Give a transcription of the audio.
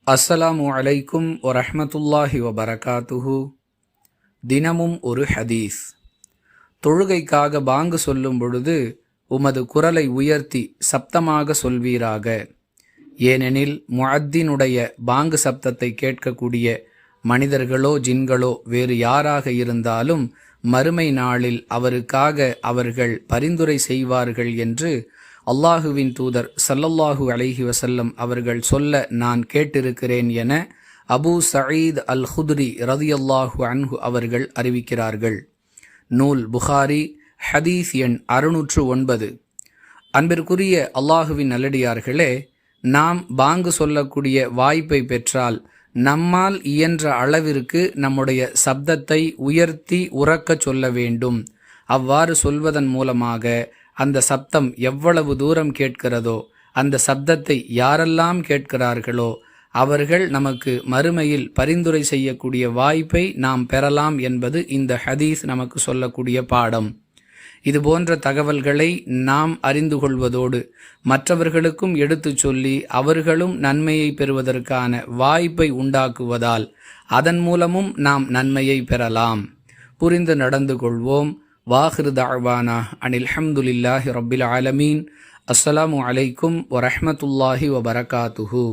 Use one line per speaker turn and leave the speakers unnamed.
அஸ்ஸலாமு அலைக்கும் வரஹ்மத்துல்லாஹி வபரகாத்துஹு. தினமும் ஒரு ஹதீஸ். தொழுகைக்காக பாங்கு சொல்லும் பொழுது உமது குரலை உயர்த்தி சப்தமாக சொல்வீராக. ஏனெனில் முஅத்தினுடைய பாங்கு சப்தத்தை கேட்கக்கூடிய மனிதர்களோ ஜின்களோ வேறு யாராக இருந்தாலும் மறுமை நாளில் அவருக்காக அவர்கள் பரிந்துரை செய்வார்கள் என்று அல்லாஹுவின் தூதர் ஸல்லல்லாஹு அலைஹி வஸல்லம் அவர்கள் சொல்ல நான் கேட்டிருக்கிறேன் என அபூ சயீத் அல் குத்ரி ரலியல்லாஹு அன்ஹு அவர்கள் அறிவிக்கிறார்கள். நூல் புகாரி, ஹதீஸ் எண் 609. அன்பிற்குரிய அல்லாஹுவின் நல்லடியார்களே, நாம் பாங்கு சொல்லக்கூடிய வாய்ப்பை பெற்றால் நம்மால் இயன்ற அளவிற்கு நம்முடைய சப்தத்தை உயர்த்தி உரக்கச் சொல்ல வேண்டும். அவ்வாறு சொல்வதன் மூலமாக அந்த சப்தம் எவ்வளவு தூரம் கேட்கிறதோ, அந்த சப்தத்தை யாரெல்லாம் கேட்கிறார்களோ அவர்கள் நமக்கு மறுமையில் பரிந்துரை செய்யக்கூடிய வாய்ப்பை நாம் பெறலாம் என்பது இந்த ஹதீஸ் நமக்கு சொல்லக்கூடிய பாடம். இதுபோன்ற தகவல்களை நாம் அறிந்து கொள்வதோடு மற்றவர்களுக்கும் எடுத்து சொல்லி அவர்களும் நன்மையை பெறுவதற்கான வாய்ப்பை உண்டாக்குவதால் அதன் மூலமும் நாம் நன்மையை பெறலாம். புரிந்து நடந்து கொள்வோம். வாஹிரு தஅவானா அனில் ஹம்துலில்லாஹி ரப்பில் ஆலமீன். அஸ்ஸலாமு அலைக்கும் வரஹ்மத்துல்லாஹி வபரகாத்துஹு.